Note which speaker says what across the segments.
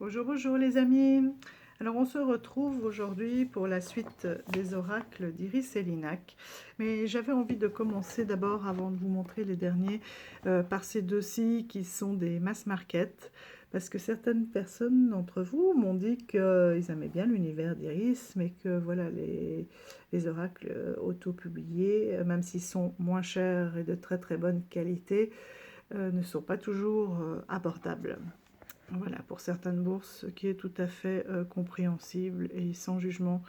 Speaker 1: Bonjour, bonjour les amis. Alors on se retrouve aujourd'hui pour la suite des oracles d'Iris et Linac. Mais j'avais envie de commencer d'abord, avant de vous montrer les derniers, par ces deux-ci qui sont des mass market. Parce que certaines personnes d'entre vous m'ont dit qu'ils aimaient bien l'univers d'Iris, mais que voilà, les oracles auto-publiés, même s'ils sont moins chers et de très très bonne qualité, ne sont pas toujours abordables. Voilà, pour certaines bourses, ce qui est tout à fait compréhensible et sans jugement.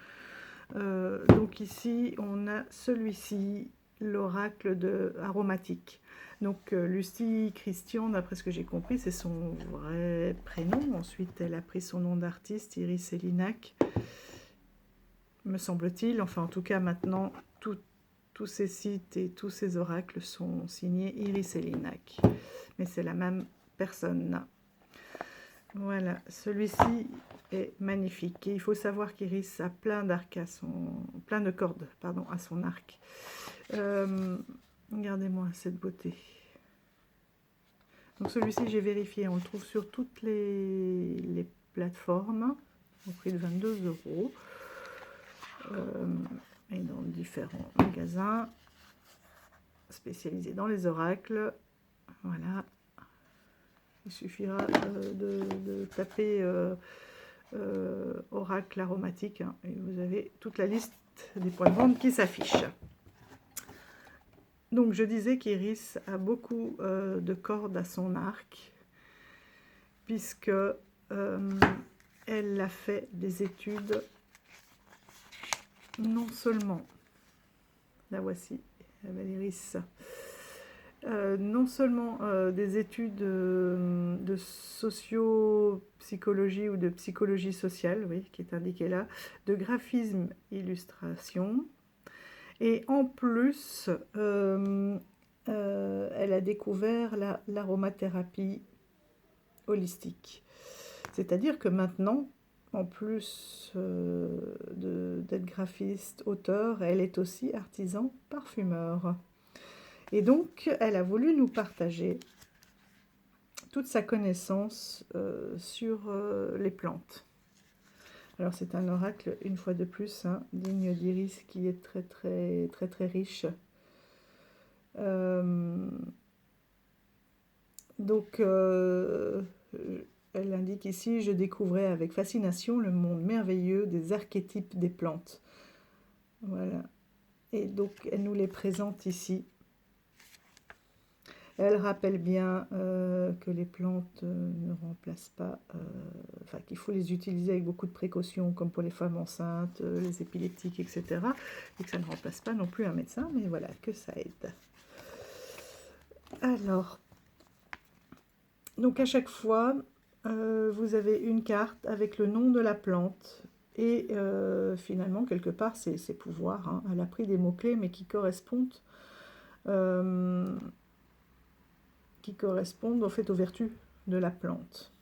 Speaker 1: Donc ici, on a celui-ci, l'oracle de aromatique. Donc Lucie Christian, d'après ce que j'ai compris, c'est son vrai prénom. Ensuite, elle a pris son nom d'artiste, Iris Elinac, me semble-t-il. Enfin, en tout cas, maintenant, tous ces sites et tous ces oracles sont signés Iris Elinac. Mais c'est la même personne. Voilà, celui-ci est magnifique. Et il faut savoir qu'Iris a plein d'arcs plein de cordes, pardon, à son arc. Regardez-moi cette beauté. Donc celui-ci, j'ai vérifié, on le trouve sur toutes les plateformes au prix de 22 € et dans différents magasins spécialisés dans les oracles. Voilà. Il suffira de taper oracle aromatique hein, et vous avez toute la liste des points de vente qui s'affichent. Donc je disais qu'Iris a beaucoup de cordes à son arc puisque elle a fait des études non seulement, la voici, la belle Iris, non seulement des études de sociopsychologie ou de psychologie sociale, oui, qui est indiqué là, de graphisme illustration, et en plus, elle a découvert l'aromathérapie holistique. C'est-à-dire que maintenant, en plus d'être graphiste, auteur, elle est aussi artisan parfumeur. Et donc, elle a voulu nous partager toute sa connaissance sur les plantes. Alors, c'est un oracle, une fois de plus, hein, digne d'Iris, qui est très, très, très, très riche. Donc, elle indique ici, je découvrais avec fascination le monde merveilleux des archétypes des plantes. Voilà. Et donc, elle nous les présente ici. Elle rappelle bien que les plantes ne remplacent pas, enfin qu'il faut les utiliser avec beaucoup de précautions, comme pour les femmes enceintes, les épileptiques, etc. Et que ça ne remplace pas non plus un médecin, mais voilà, que ça aide. Alors, donc à chaque fois, vous avez une carte avec le nom de la plante et finalement, quelque part, ses pouvoirs. Hein. Elle a pris des mots-clés, mais qui correspondent en fait aux vertus de la plante.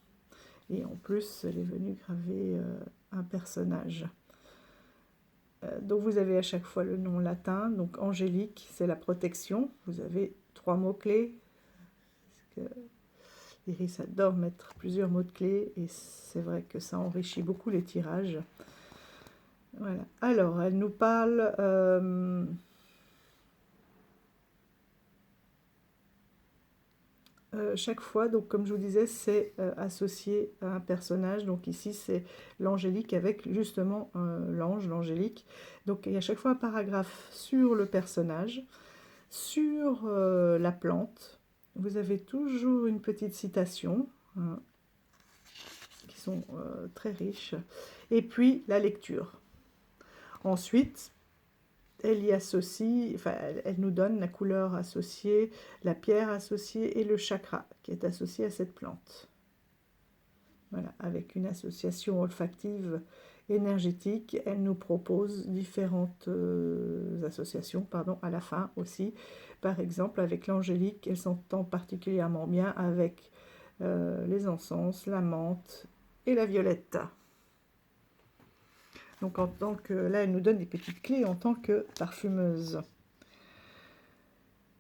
Speaker 1: Et en plus, elle est venue graver un personnage. Donc vous avez à chaque fois le nom latin, donc angélique, c'est la protection. Vous avez 3 mots-clés. Iris adore mettre plusieurs mots-clés et c'est vrai que ça enrichit beaucoup les tirages. Voilà. Alors, elle nous parle... chaque fois, donc comme je vous disais, c'est associé à un personnage. Donc ici, c'est l'angélique avec justement l'ange, l'angélique. Donc il y a à chaque fois un paragraphe sur le personnage, sur la plante. Vous avez toujours une petite citation, hein, qui sont très riches. Et puis la lecture. Ensuite, elle y associe, enfin, elle nous donne la couleur associée, la pierre associée et le chakra qui est associé à cette plante. Voilà, avec une association olfactive énergétique, elle nous propose différentes associations, pardon, à la fin aussi. Par exemple, avec l'angélique, elle s'entend particulièrement bien avec les encens, la menthe et la violette. Donc en tant que, là, elle nous donne des petites clés en tant que parfumeuse.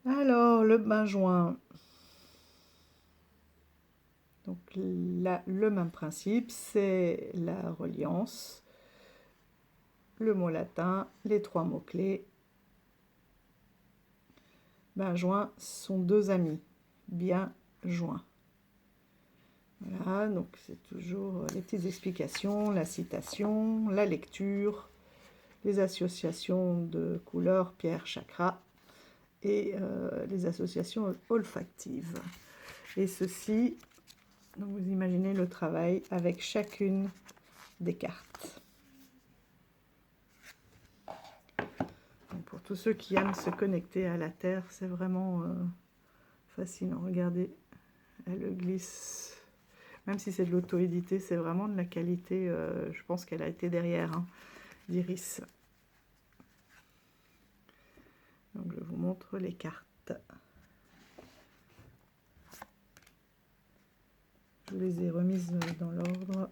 Speaker 1: Alors, le benjoin. Donc là, le même principe, c'est la reliance, le mot latin, les 3 mots-clés. Ben joints sont 2 amis, bien joints. Voilà, donc c'est toujours les petites explications, la citation, la lecture, les associations de couleurs, pierres, chakras et les associations olfactives. Et ceci, donc vous imaginez le travail avec chacune des cartes. Donc pour tous ceux qui aiment se connecter à la Terre, c'est vraiment fascinant. Regardez, elle glisse. Même si c'est de l'auto-édité, c'est vraiment de la qualité, je pense qu'elle a été derrière, hein, d'Iris. Donc je vous montre les cartes. Je vous les ai remises dans l'ordre.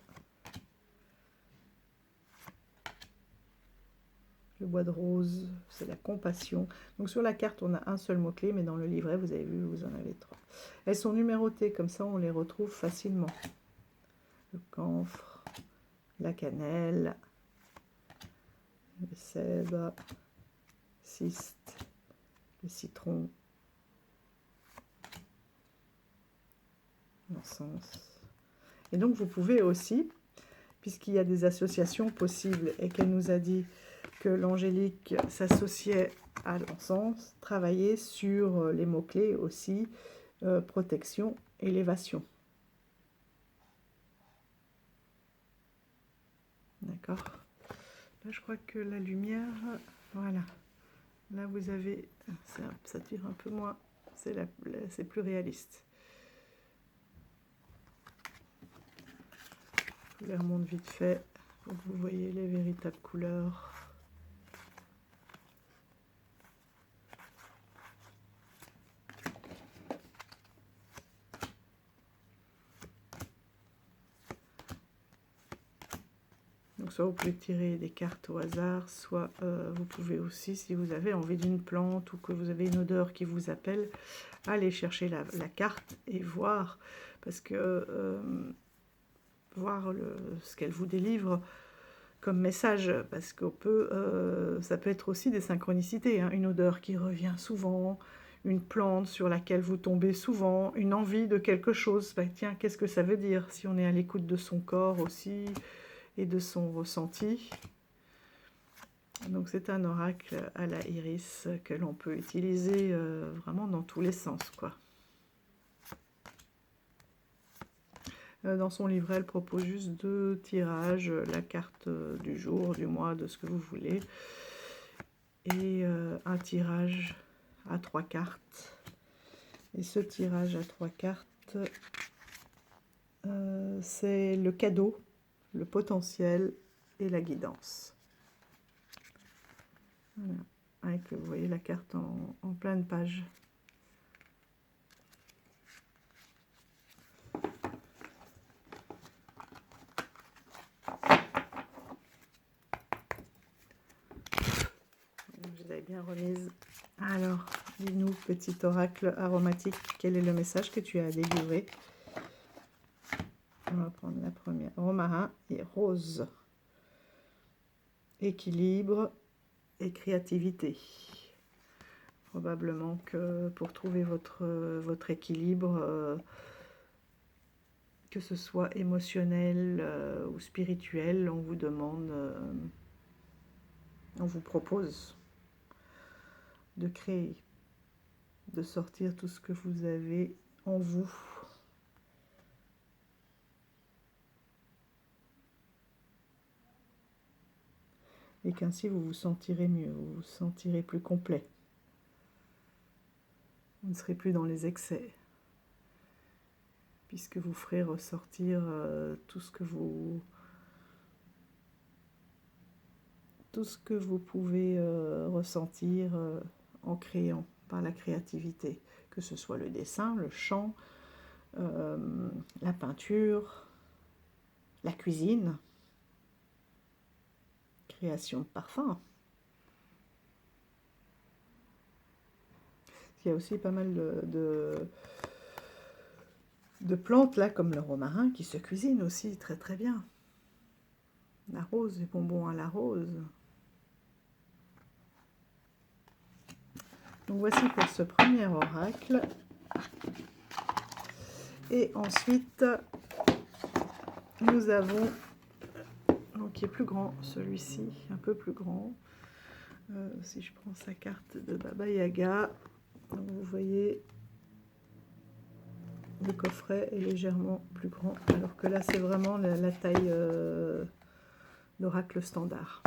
Speaker 1: Le bois de rose, c'est la compassion. Donc sur la carte, on a un seul mot-clé, mais dans le livret, vous avez vu, vous en avez 3. Elles sont numérotées, comme ça on les retrouve facilement. Le camphre, la cannelle, le cèdre, cyste, le citron, l'encens. Et donc vous pouvez aussi, puisqu'il y a des associations possibles et qu'elle nous a dit que l'angélique s'associait à l'encens, travailler sur les mots-clés aussi, protection, élévation. D'accord. Là, je crois que la lumière, voilà. Là, vous avez, ça tire un peu moins, c'est plus réaliste. Je vous les remonte vite fait pour que vous voyez les véritables couleurs. Donc soit vous pouvez tirer des cartes au hasard, soit vous pouvez aussi, si vous avez envie d'une plante ou que vous avez une odeur qui vous appelle, aller chercher la carte et voir, parce que voir ce qu'elle vous délivre comme message, parce qu'on peut, ça peut être aussi des synchronicités, hein, une odeur qui revient souvent, une plante sur laquelle vous tombez souvent, une envie de quelque chose. Bah, tiens, qu'est-ce que ça veut dire si on est à l'écoute de son corps aussi et de son ressenti. Donc c'est un oracle à la iris que l'on peut utiliser vraiment dans tous les sens, quoi. Dans son livret, elle propose juste 2 tirages, la carte du jour, du mois, de ce que vous voulez, et un tirage à 3 cartes. Et ce tirage à 3 cartes, c'est le cadeau, le potentiel et la guidance. Voilà. Avec, vous voyez la carte en pleine page. Je les avais bien remises. Alors, dis-nous, petit oracle aromatique, quel est le message que tu as à délivrer? On va prendre la première. Romarin et rose. Équilibre et créativité. Probablement que pour trouver votre équilibre, que ce soit émotionnel ou spirituel, on vous demande, on vous propose de créer, de sortir tout ce que vous avez en vous. Et qu'ainsi vous vous sentirez mieux, vous vous sentirez plus complet. Vous ne serez plus dans les excès, puisque vous ferez ressortir tout ce que vous pouvez ressentir en créant par la créativité, que ce soit le dessin, le chant, la peinture, la cuisine, création de parfums. Il y a aussi pas mal de plantes, là, comme le romarin, qui se cuisine aussi très très bien. La rose, les bonbons à la rose. Donc voici pour ce premier oracle. Et ensuite, nous avons, donc qui est plus grand, celui-ci, un peu plus grand. Si je prends sa carte de Baba Yaga, donc vous voyez, le coffret est légèrement plus grand, alors que là c'est vraiment la taille d'oracle standard.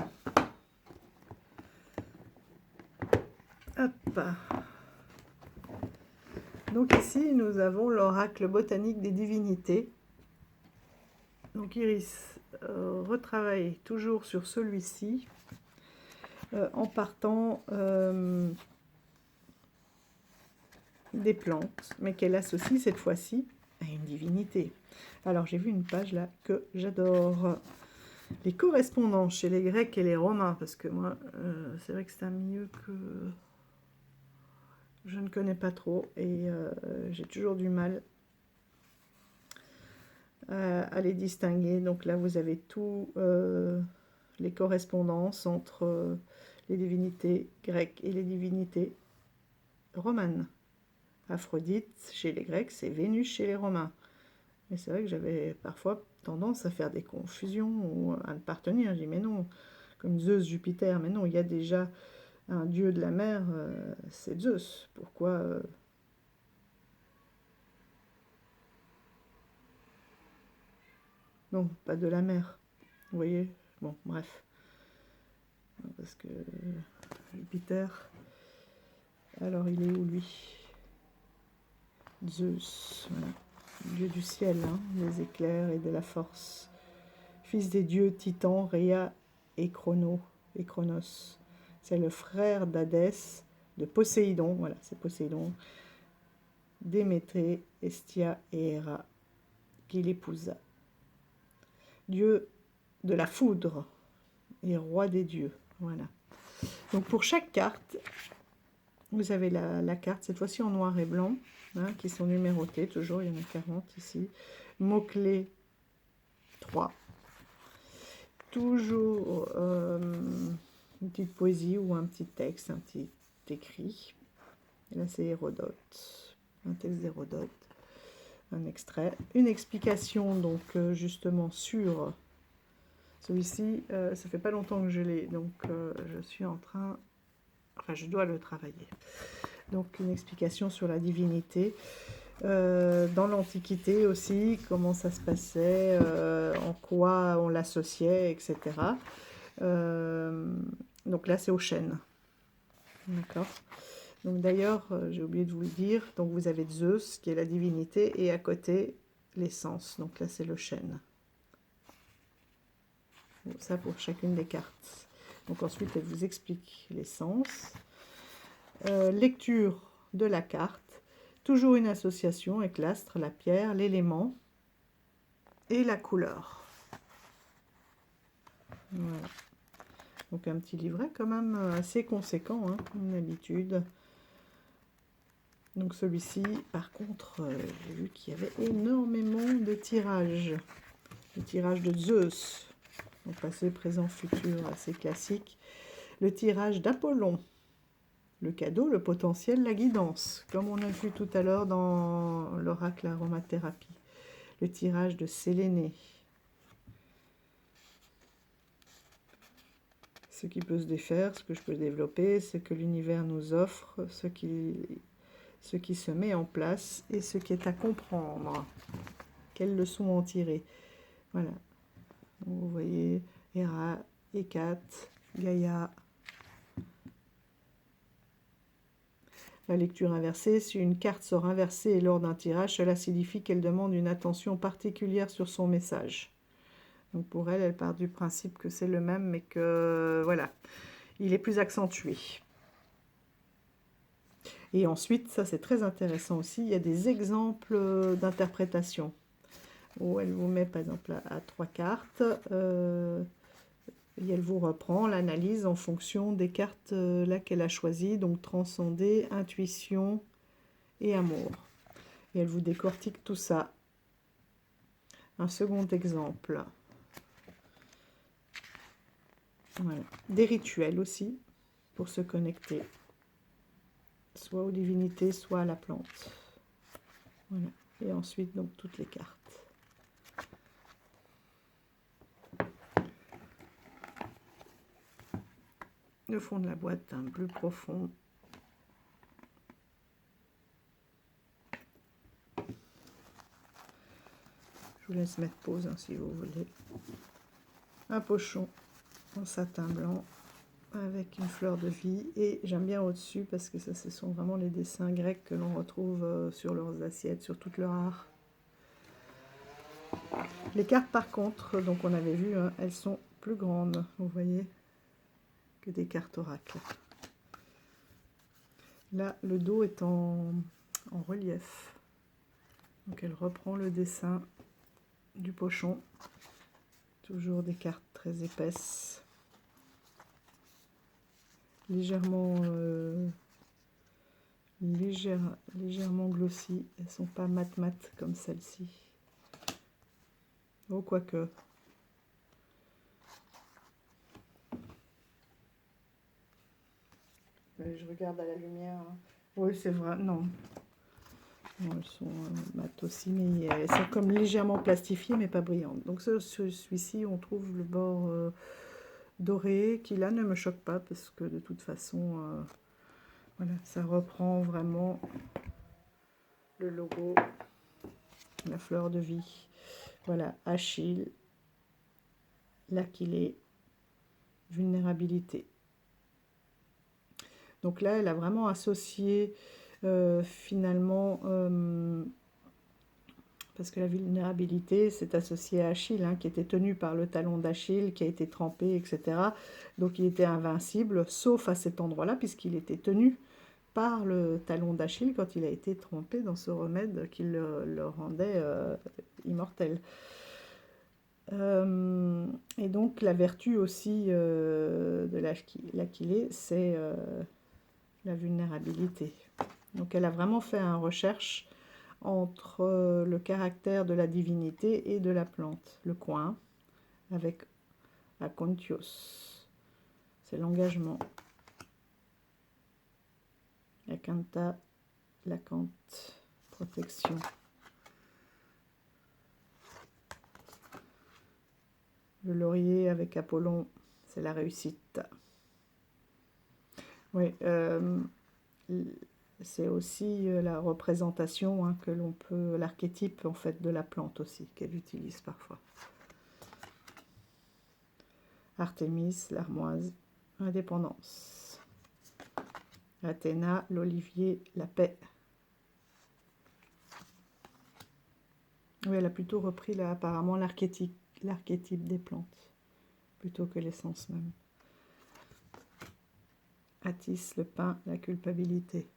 Speaker 1: Hop. Donc ici nous avons l'oracle botanique des divinités. Donc Iris retravaille toujours sur celui-ci en partant des plantes, mais qu'elle associe cette fois-ci à une divinité. Alors j'ai vu une page là que j'adore. Les correspondances chez les Grecs et les Romains, parce que moi, c'est vrai que c'est un milieu que je ne connais pas trop et j'ai toujours du mal à les distinguer. Donc là, vous avez tous les correspondances entre les divinités grecques et les divinités romanes. Aphrodite, chez les Grecs, c'est Vénus chez les Romains. Mais c'est vrai que j'avais parfois tendance à faire des confusions ou à ne pas retenir. Je dis, mais non, comme Zeus, Jupiter, mais non, il y a déjà un dieu de la mer, c'est Zeus. Pourquoi non, pas de la mer. Vous voyez? Bon, bref. Parce que Jupiter, alors il est où lui? Zeus, voilà. Dieu du ciel, hein, des éclairs et de la force. Fils des dieux Titan, Rhea et Chronos. C'est le frère d'Hadès, de Poséidon, voilà, c'est Poséidon, Démétrée, Hestia et Héra, qui l'épousa. Dieu de la foudre et roi des dieux, voilà. Donc pour chaque carte, vous avez la carte, cette fois-ci en noir et blanc, hein, qui sont numérotées, toujours, il y en a 40 ici. Mots-clés 3. Toujours une petite poésie ou un petit texte, un petit écrit. Et là, c'est Hérodote, un texte d'Hérodote, un extrait. Une explication, donc, justement, sur celui-ci. Ça fait pas longtemps que je l'ai, donc je suis en train... Enfin, je dois le travailler. Donc, une explication sur la divinité. Dans l'Antiquité aussi, comment ça se passait, en quoi on l'associait, etc. Donc là, c'est au chêne. D'accord. Donc d'ailleurs, j'ai oublié de vous le dire, donc vous avez Zeus, qui est la divinité, et à côté, l'essence. Donc là, c'est le chêne. Bon, ça pour chacune des cartes. Donc ensuite, elle vous explique l'essence. Lecture de la carte. Toujours une association avec l'astre, la pierre, l'élément et la couleur. Voilà. Donc un petit livret quand même assez conséquent, hein, comme d'habitude. Donc celui-ci, par contre, j'ai vu qu'il y avait énormément de tirages. Le tirage de Zeus, donc passé, présent, futur, assez classique. Le tirage d'Apollon. Le cadeau, le potentiel, la guidance, comme on a vu tout à l'heure dans l'oracle aromathérapie. Le tirage de Séléné. Ce qui peut se défaire, ce que je peux développer, ce que l'univers nous offre, ce qui se met en place et ce qui est à comprendre. Quelles leçons en tirer? Voilà. Donc vous voyez, Héra, Hécate, Gaïa. La lecture inversée, si une carte sort inversée lors d'un tirage, cela signifie qu'elle demande une attention particulière sur son message. Donc pour elle, elle part du principe que c'est le même, mais que, voilà, il est plus accentué. Et ensuite, ça c'est très intéressant aussi, il y a des exemples d'interprétation, où elle vous met par exemple à 3 cartes, et elle vous reprend l'analyse en fonction des cartes là qu'elle a choisies, donc transcender, intuition et amour. Et elle vous décortique tout ça un second exemple. Voilà. Des rituels aussi, pour se connecter, soit aux divinités, soit à la plante. Voilà. Et ensuite, donc, toutes les cartes. Le fond de la boîte, un bleu profond. Je vous laisse mettre pause hein, si vous voulez. Un pochon en satin blanc avec une fleur de vie. Et j'aime bien au-dessus parce que ça, ce sont vraiment les dessins grecs que l'on retrouve sur leurs assiettes, sur toute leur art. Les cartes par contre, donc on avait vu, hein, elles sont plus grandes, vous voyez, que des cartes oracles. Là, le dos est en relief. Donc elle reprend le dessin du pochon. Toujours des cartes très épaisses. Légèrement, légèrement glossy. Elles ne sont pas mat comme celle-ci. Oh, quoique. Je regarde à la lumière. Hein. Oui, c'est vrai. Non. Non, elles sont mat aussi, mais elles sont comme légèrement plastifiées, mais pas brillantes. Donc celui-ci, on trouve le bord doré, qui là ne me choque pas, parce que de toute façon, voilà, ça reprend vraiment le logo, la fleur de vie. Voilà, Achille, l'Achillée, vulnérabilité. Donc là, elle a vraiment associé finalement, parce que la vulnérabilité, c'est associé à Achille, hein, qui était tenu par le talon d'Achille, qui a été trempé, etc. Donc il était invincible, sauf à cet endroit-là, puisqu'il était tenu par le talon d'Achille quand il a été trempé dans ce remède qui le rendait immortel. Et donc la vertu aussi de l'Achillée, c'est la vulnérabilité. Donc elle a vraiment fait une recherche entre le caractère de la divinité et de la plante, le coin, avec Akontios, c'est l'engagement. Akanta, l'acanthe, protection. Le laurier avec Apollon, c'est la réussite. Oui, c'est aussi la représentation hein, que l'on peut, l'archétype en fait de la plante aussi, qu'elle utilise parfois. Artémis, l'armoise, indépendance. Athéna, l'olivier, la paix. Oui, elle a plutôt repris là, apparemment l'archétype des plantes, plutôt que l'essence même. Attis, le pain, la culpabilité.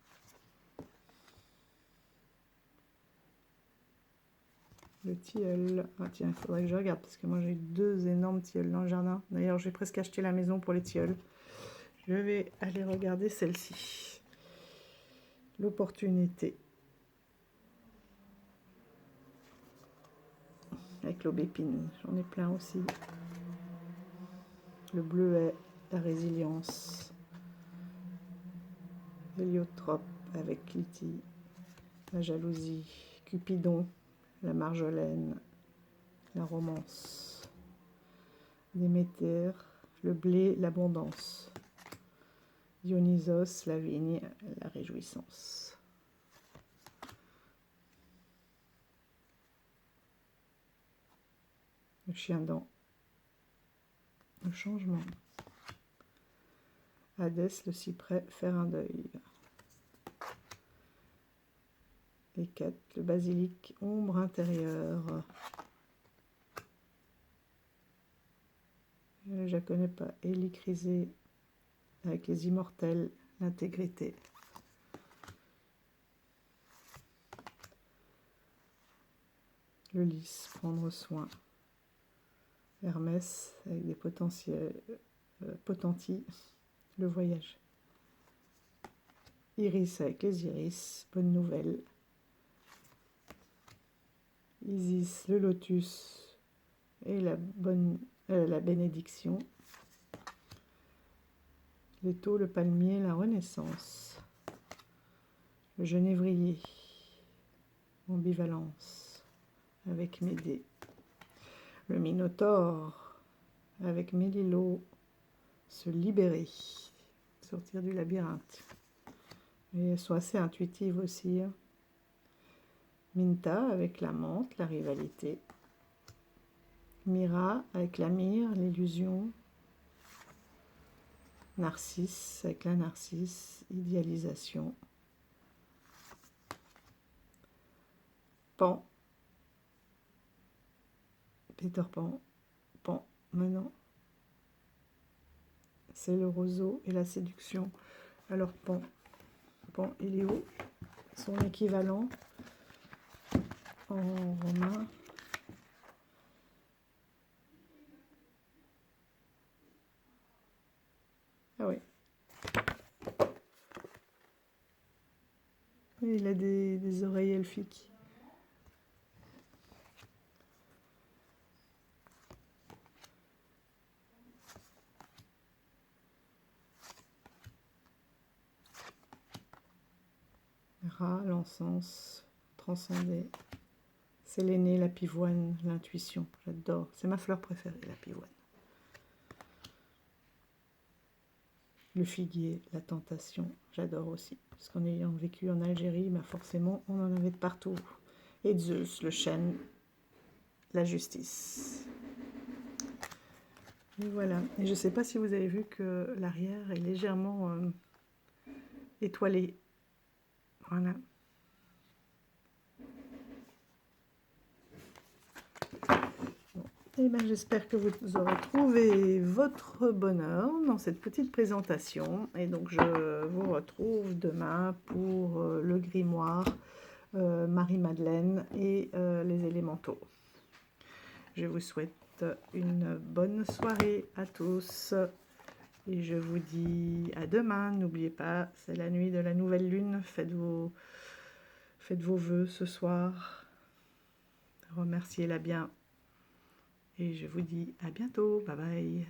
Speaker 1: Le tilleul. Ah tiens, il faudrait que je regarde, parce que moi j'ai 2 énormes tilleuls dans le jardin. D'ailleurs, j'ai presque acheté la maison pour les tilleuls. Je vais aller regarder celle-ci. L'opportunité. Avec l'aubépine, j'en ai plein aussi. Le bleuet, la résilience. L'héliotrope avec Cliti. La jalousie. Cupidon, la marjolaine. La romance. Déméter, le blé, l'abondance. Dionysos, la vigne, la réjouissance. Le chien-dent, le changement. Hadès, le cyprès, faire un deuil. Hécate, le basilic, ombre intérieure. Je ne la connais pas. Hélichrysée, avec les immortels, l'intégrité. Le lys, prendre soin. Hermès, avec des potentis, le voyage. Iris avec les iris, bonne nouvelle. Isis, le lotus et la bénédiction. Les taureaux, le palmier, la renaissance. Le genévrier, ambivalence avec Médée. Le minotaure avec Mélilo, se libérer, sortir du labyrinthe. Et elles sont assez intuitives aussi. Hein. Minta avec la menthe, la rivalité. Mira avec la myrrhe, l'illusion. Narcisse avec la narcisse, idéalisation. Pan. Peter Pan. Pan, maintenant. C'est le roseau et la séduction. Alors Pan, Pan il est où? Son équivalent en romain. Ah oui. Il a des oreilles elfiques. Ra, l'encens, transcendé. C'est l'aîné, la pivoine, l'intuition. J'adore. C'est ma fleur préférée, la pivoine. Le figuier, la tentation. J'adore aussi. Parce qu'en ayant vécu en Algérie, bah forcément, on en avait de partout. Et Zeus, le chêne, la justice. Et voilà. Et je ne sais pas si vous avez vu que l'arrière est légèrement étoilé. Voilà. Et bien, j'espère que vous aurez trouvé votre bonheur dans cette petite présentation. Et donc, je vous retrouve demain pour le grimoire Marie-Madeleine et les élémentaux. Je vous souhaite une bonne soirée à tous. Et je vous dis à demain. N'oubliez pas, c'est la nuit de la nouvelle lune. Faites vos vœux ce soir. Remerciez-la bien. Et je vous dis à bientôt. Bye bye.